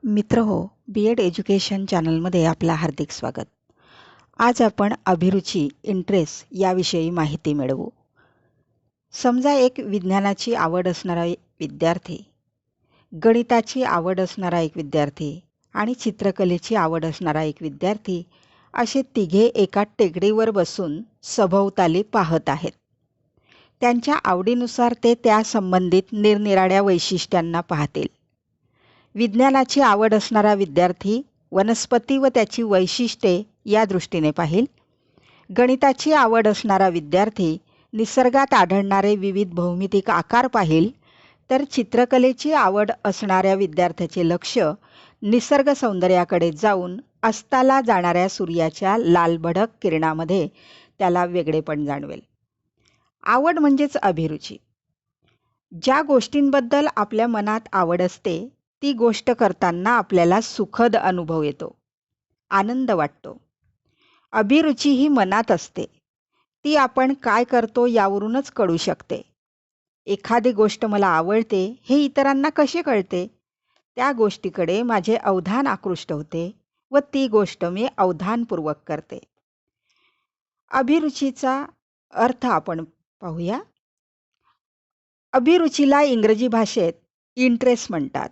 मित्रहो, B.Ed education चॅनलमध्ये आपलं हार्दिक स्वागत. आज आपण अभिरुची इंटरेस्ट याविषयी माहिती मिळवू. समजा एक विज्ञानाची आवड असणारा विद्यार्थी, गणिताची आवड असणारा एक विद्यार्थी आणि चित्रकलेची आवड असणारा एक विद्यार्थी असे तिघे एका टेकडीवर बसून सभोवताली पाहत आहेत. त्यांच्या आवडीनुसार ते त्या संबंधित निरनिराळ्या वैशिष्ट्यांना पाहतील. विज्ञानाची आवड असणारा विद्यार्थी वनस्पती व त्याची वैशिष्ट्ये या दृष्टीने पाहिल. गणिताची आवड असणारा विद्यार्थी निसर्गात आढळणारे विविध भौमितिक आकार पाहिल, तर चित्रकलेची आवड असणाऱ्या विद्यार्थ्याचे लक्ष निसर्ग सौंदर्याकडे जाऊन अस्ताला जाणाऱ्या सूर्याच्या लालभडक किरणामध्ये त्याला वेगळेपण जाणवेल. आवड म्हणजेच अभिरुची. ज्या गोष्टींबद्दल आपल्या मनात आवड असते ती गोष्ट करताना आपल्याला सुखद अनुभव येतो, आनंद वाटतो. अभिरुची ही मनात असते, ती आपण काय करतो यावरूनच कळू शकते. एखादी गोष्ट मला आवडते हे इतरांना कसे कळते? त्या गोष्टीकडे माझे अवधान आकृष्ट होते व ती गोष्ट मी अवधानपूर्वक करते. अभिरुचीचा अर्थ आपण पाहूया. अभिरुचीला इंग्रजी भाषेत इंटरेस्ट म्हणतात.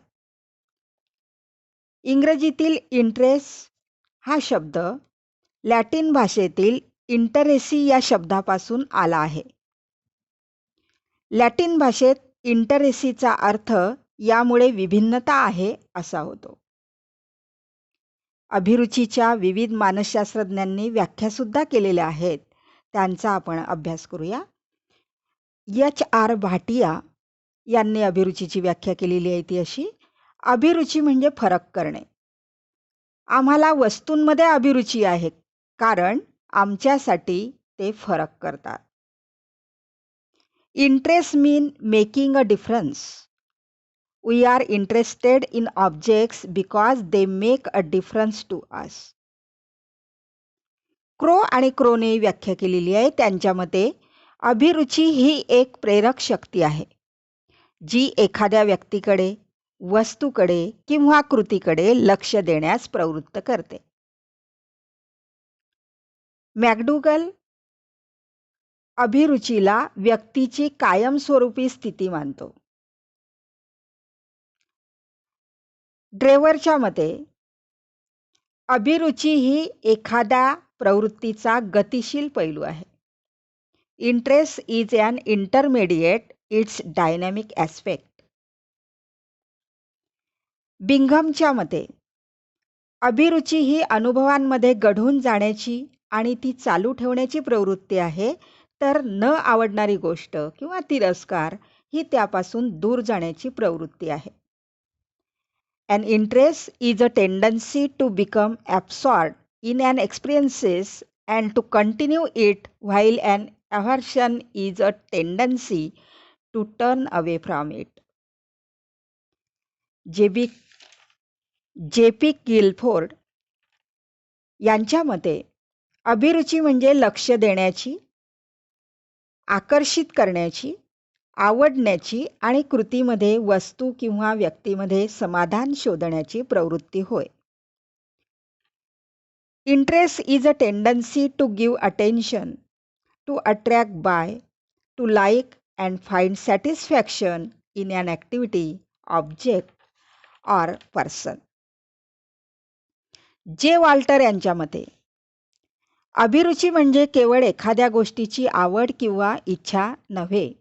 इंग्रजीतील इंटरेस्ट हा शब्द लॅटिन भाषेतील इंटरेसी या शब्दापासून आला आहे. लॅटिन भाषेत इंटरेसीचा अर्थ यामुळे विभिन्नता आहे असा होतो. अभिरुचीच्या विविध मानसशास्त्रज्ञांनी व्याख्यासुद्धा केलेल्या आहेत, त्यांचा आपण अभ्यास करूया. H.R. भाटिया यांनी अभिरुचीची व्याख्या केलेली आहे ती अशी: अभिरुची म्हणजे फरक करणे. आम्हाला वस्तूंमध्ये अभिरुची आहे कारण आमच्यासाठी ते फरक करतात. Interest mean making a difference. We are interested in objects because they make a difference to us. Crow आणि क्रोने व्याख्या केलेली आहे. त्यांच्या मते अभिरुची ही एक प्रेरक शक्ती आहे, जी एखाद्या व्यक्तीकडे, वस्तूकडे किंवा कृतीकडे लक्ष देण्यास प्रवृत्त करते. मॅकडुगल अभिरुचीला व्यक्तीची कायमस्वरूपी स्थिती मानतो. ड्रेवरच्या मते अभिरुची ही एखाद्या प्रवृत्तीचा गतिशील पैलू आहे. Interest is an intermediate it's dynamic aspect. बिंघमच्या मते अभिरुची ही अनुभवांमध्ये गढून जाण्याची आणि ती चालू ठेवण्याची प्रवृत्ती आहे, तर न आवडणारी गोष्ट किंवा तिरस्कार ही त्यापासून दूर जाण्याची प्रवृत्ती आहे. An interest is a tendency to become absorbed in an experiences and to continue it, while an aversion is a tendency to turn away from it. J.P. Guilford यांच्या मते अभिरुची म्हणजे लक्ष देण्याची, आकर्षित करण्याची, आवडण्याची आणि कृतीमध्ये वस्तू किंवा व्यक्तीमध्ये समाधान शोधण्याची प्रवृत्ती होय. Interest is a tendency to give attention, to attract by, to like and find satisfaction in an activity, object or person. J. Walter यांच्या मते अभिरुची म्हणजे केवळ एखाद्या गोष्टीची आवड किंवा इच्छा नव्हे,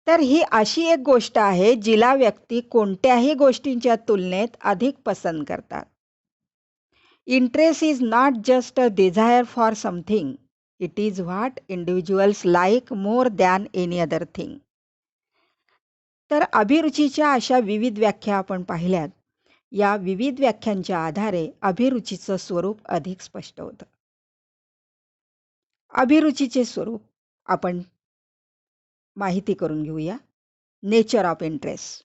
तर ही अशी एक गोष्ट आहे जिला व्यक्ती कोणत्याही गोष्टींच्या तुलनेत अधिक पसंत करतात. Interest is not just a desire for something, it is what individuals like more than any other thing. तर अभिरुचीच्या अशा विविध व्याख्या आपण पाहिल्यात. या विविध व्याख्यांच्या आधारे अभिरुचीचं स्वरूप अधिक स्पष्ट होतं. अभिरुचीचे स्वरूप आपण माहिती करून घेऊया. Nature of interest.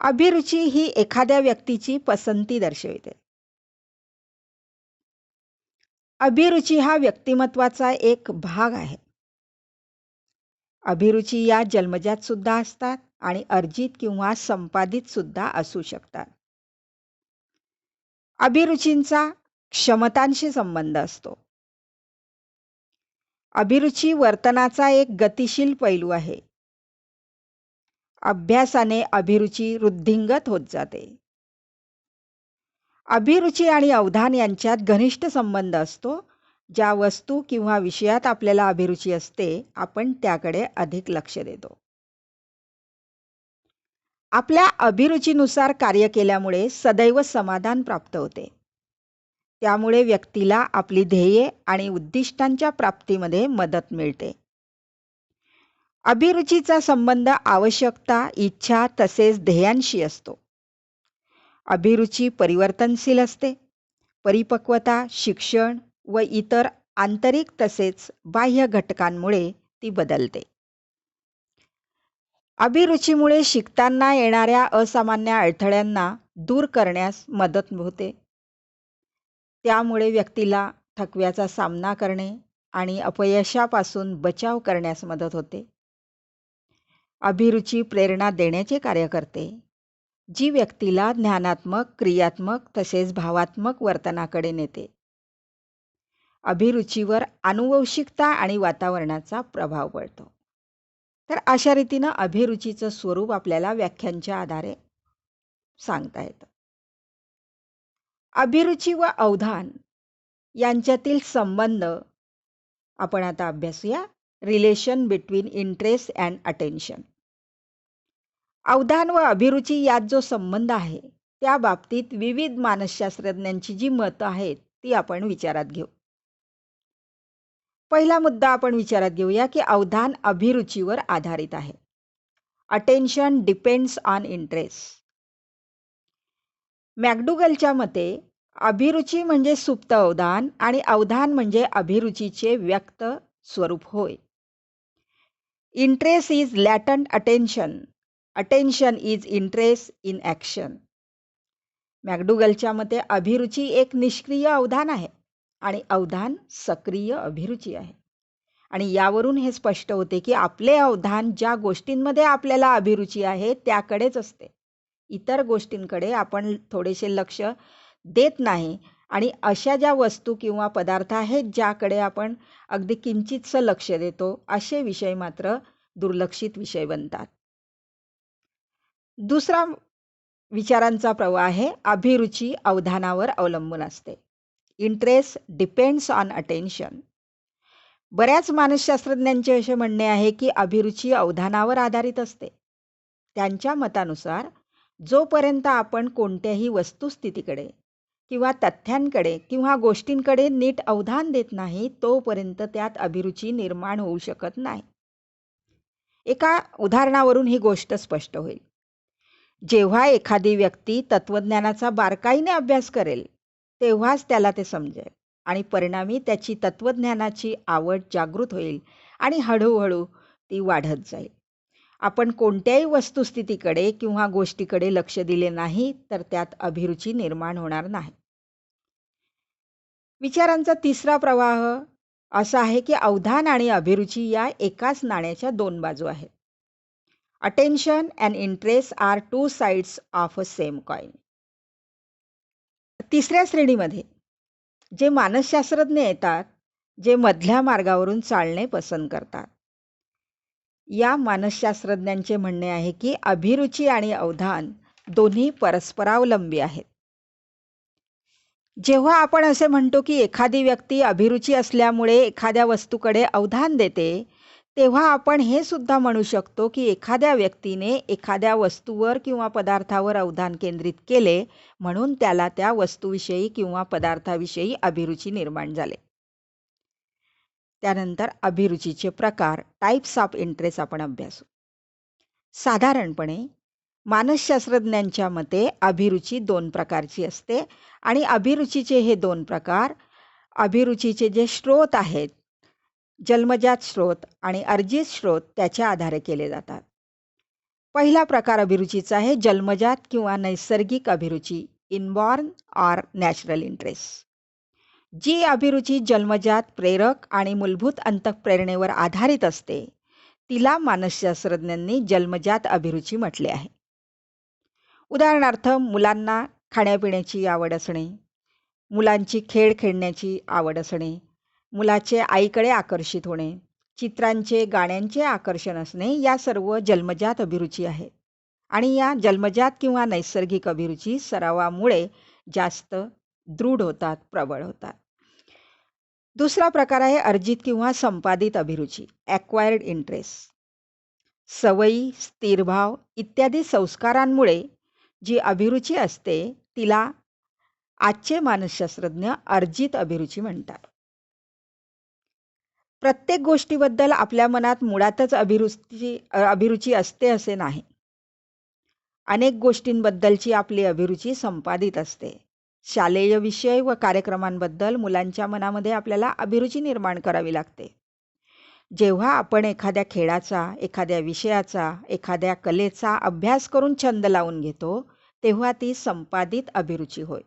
अभिरुची ही एखाद्या व्यक्तीची पसंती दर्शविते. अभिरुची हा व्यक्तिमत्वाचा एक भाग आहे. अभिरुची या जन्मजात सुद्धा असतात आणि अर्जित किंवा संपादित सुद्धा असू शकतात. अभिरुचींचा क्षमतांशी संबंध असतो. अभिरुची वर्तनाचा एक गतिशील पैलू आहे. अभ्यासाने अभिरुची वृद्धिंगत होत जाते. अभिरुची आणि अवधान यांच्यात घनिष्ठ संबंध असतो. ज्या वस्तू किंवा विषयात आपल्याला अभिरुची असते, आपण त्याकडे अधिक लक्ष देतो. आपल्या अभिरुचीनुसार कार्य केल्यामुळे सदैव समाधान प्राप्त होते. त्यामुळे व्यक्तीला आपली ध्येये आणि उद्दिष्टांच्या प्राप्तीमध्ये मदत मिळते. अभिरुचीचा संबंध आवश्यकता, इच्छा तसेच ध्येयांशी असतो. अभिरुची परिवर्तनशील असते. परिपक्वता, शिक्षण व इतर आंतरिक तसेच बाह्य घटकांमुळे ती बदलते. अभिरुचीमुळे शिकताना येणाऱ्या असामान्य अडथळ्यांना दूर करण्यास मदत होते. त्यामुळे व्यक्तीला थकव्याचा सामना करणे आणि अपयशापासून बचाव करण्यास मदत होते. अभिरुची प्रेरणा देण्याचे कार्य करते, जी व्यक्तीला ज्ञानात्मक, क्रियात्मक तसेच भावात्मक वर्तनाकडे नेते. अभिरुचीवर आनुवंशिकता आणि वातावरणाचा प्रभाव पडतो. तर अशा रीतीनं अभिरुचीचं स्वरूप आपल्याला व्याख्यांच्या आधारे सांगता येतं. अभिरुची व अवधान यांच्यातील संबंध आपण आता अभ्यासूया. Relation between interest and attention. अवधान व अभिरुची यात जो संबंध आहे, त्या बाबतीत विविध मानसशास्त्रज्ञांची जी मतं आहेत ती आपण विचारात घेऊ. पहिला मुद्दा आपण विचारात घेऊया की अवधान अभिरुचीवर आधारित आहे. Attention depends on interest. मॅकडुगलच्या मते अभिरुची म्हणजे सुप्त अवधान आणि अवधान म्हणजे अभिरुचीचे व्यक्त स्वरूप होय. Interest is latent attention. Attention is interest in action. मॅकडुगलच्या मते अभिरुची एक निष्क्रिय अवधान आहे आणि अवधान सक्रिय अभिरुची आहे. आणि यावरून हे स्पष्ट होते की आपले अवधान ज्या गोष्टींमध्ये आपल्याला अभिरुची आहे त्याकडेच असते. इतर गोष्टींकडे आपण थोडेसे लक्ष देत नाही आणि अशा ज्या वस्तू किंवा पदार्थ आहेत ज्याकडे आपण अगदी किंचितसं लक्ष देतो, असे विषय मात्र दुर्लक्षित विषय बनतात. दुसरा विचारांचा प्रवाह आहे अभिरुची अवधानावर अवलंबून असते. Interest depends on attention. बऱ्याच मानसशास्त्रज्ञांचे असे म्हणणे आहे की अभिरुची अवधानावर आधारित असते. त्यांच्या मतानुसार जोपर्यंत आपण कोणत्याही वस्तुस्थितीकडे किंवा तथ्यांकडे किंवा गोष्टींकडे नीट अवधान देत नाही, तोपर्यंत त्यात अभिरुची निर्माण होऊ शकत नाही. एका उदाहरणावरून ही गोष्ट स्पष्ट होईल. जेव्हा एखादी व्यक्ती तत्वज्ञानाचा बारकाईने अभ्यास करेल, तेव्हाच त्याला ते समजेल आणि परिणामी त्याची तत्वज्ञानाची आवड जागृत होईल आणि हळूहळू ती वाढत जाईल. आपण कोणत्याही वस्तुस्थितीकडे किंवा गोष्टीकडे लक्ष दिले नाही तर त्यात अभिरुची निर्माण होणार नाही. विचारांचा तिसरा प्रवाह असा आहे की अवधान आणि अभिरुची या एकाच नाण्याच्या दोन बाजू आहेत. Attention and interest are two sides of a same coin. तिसऱ्या श्रेणीमध्ये जे मानसशास्त्रज्ञ येतात, जे मधल्या मार्गावरून चालणे पसंत करतात. या मानसशास्त्रज्ञांचे म्हणणे आहे की अभिरुची आणि अवधान दोन्ही परस्परावलंबी आहेत. जेव्हा आपण असे म्हणतो की एखादी व्यक्ती अभिरुची असल्यामुळे एखाद्या वस्तूकडे अवधान देते, तेव्हा आपण हे सुद्धा म्हणू शकतो की एखाद्या व्यक्तीने एखाद्या वस्तूवर किंवा पदार्थावर अवधान केंद्रित केले म्हणून त्याला त्या वस्तूविषयी किंवा पदार्थाविषयी अभिरुची निर्माण झाले. त्यानंतर अभिरुचीचे प्रकार, टाइप्स ऑफ इंटरेस्ट आपण अभ्यासू. साधारणपणे मानसशास्त्रज्ञांच्या मते अभिरुची दोन प्रकारची असते आणि अभिरुचीचे हे दोन प्रकार अभिरुचीचे जे स्रोत आहेत, जन्मजात स्रोत आणि अर्जित स्रोत, त्याच्या आधारे केले जातात. पहिला प्रकार अभिरुचीचा आहे जन्मजात किंवा नैसर्गिक अभिरुची, इनबॉर्न ऑर नॅचरल इंटरेस्ट. जी अभिरुची जन्मजात प्रेरक आणि मूलभूत अंतःप्रेरणेवर आधारित असते तिला मानसशास्त्रज्ञांनी जन्मजात अभिरुची म्हटले आहे. उदाहरणार्थ, मुलांना खाण्यापिण्याची आवड असणे, मुलांची खेळ खेळण्याची आवड असणे, मुलाचे आईकडे आकर्षित होणे, चित्रांचे, गाण्यांचे आकर्षण असणे, या सर्व जन्मजात अभिरुची आहेत. आणि या जन्मजात किंवा नैसर्गिक अभिरुची सरावामुळे जास्त दृढ होतात, प्रबळ होतात. दुसरा प्रकार आहे अर्जित किंवा संपादित अभिरुची, ॲक्वायर्ड इंटरेस्ट. सवयी, स्थिरभाव इत्यादी संस्कारांमुळे जी अभिरुची असते तिला आजचे मानसशास्त्रज्ञ अर्जित अभिरुची म्हणतात. प्रत्येक गोष्टीबद्दल आपल्या मनात मुळातच अभिरुची असते असे नाही. अनेक गोष्टींबद्दलची आपली अभिरुची संपादित असते. शालेय विषय व कार्यक्रमांबद्दल मुलांच्या मनामध्ये आपल्याला अभिरुची निर्माण करावी लागते. जेव्हा आपण एखाद्या खेळाचा, एखाद्या विषयाचा, एखाद्या कलेचा अभ्यास करून छंद लावून घेतो, तेव्हा ती संपादित अभिरुची होय.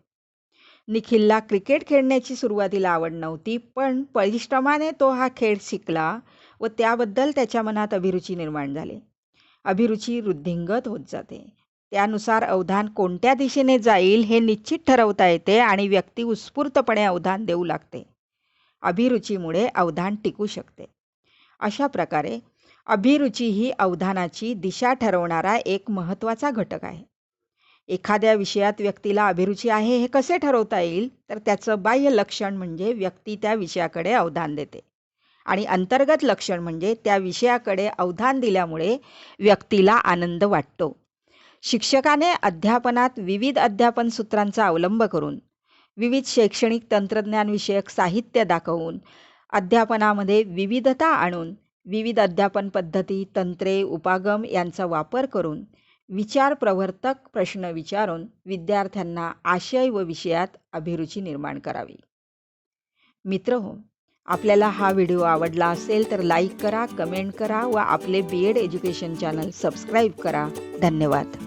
निखिलला क्रिकेट खेळण्याची सुरुवातीला आवड नव्हती, पण परिश्रमाने तो हा खेळ शिकला व त्याबद्दल त्याच्या मनात अभिरुची निर्माण झाली. अभिरुची वृद्धिंगत होत जाते. त्यानुसार अवधान कोणत्या दिशेने जाईल हे निश्चित ठरवता येते आणि व्यक्ती उत्स्फूर्तपणे अवधान देऊ लागते. अभिरुचीमुळे अवधान टिकू शकते. अशा प्रकारे अभिरुची ही अवधानाची दिशा ठरवणारा एक महत्त्वाचा घटक आहे. एखाद्या विषयात व्यक्तीला अभिरुची आहे हे कसे ठरवता येईल, तर त्याचं बाह्य लक्षण म्हणजे व्यक्ती त्या विषयाकडे अवधान देते आणि अंतर्गत लक्षण म्हणजे त्या विषयाकडे अवधान दिल्यामुळे व्यक्तीला आनंद वाटतो. शिक्षकाने अध्यापनात विविध अध्यापन सूत्रांचा अवलंब करून, विविध शैक्षणिक तंत्रज्ञानविषयक साहित्य दाखवून, अध्यापनामध्ये विविधता आणून, विविध अध्यापन पद्धती, तंत्रे, उपागम यांचा वापर करून, विचार प्रवर्तक प्रश्न विचारून विद्यार्थ्यांना आशय व विषयात अभिरुची निर्माण करावी. मित्रहो, आपल्याला हा व्हिडिओ आवडला असेल तर लाईक करा, कमेंट करा व आपले B.Ed एज्युकेशन चॅनल सबस्क्राईब करा. धन्यवाद.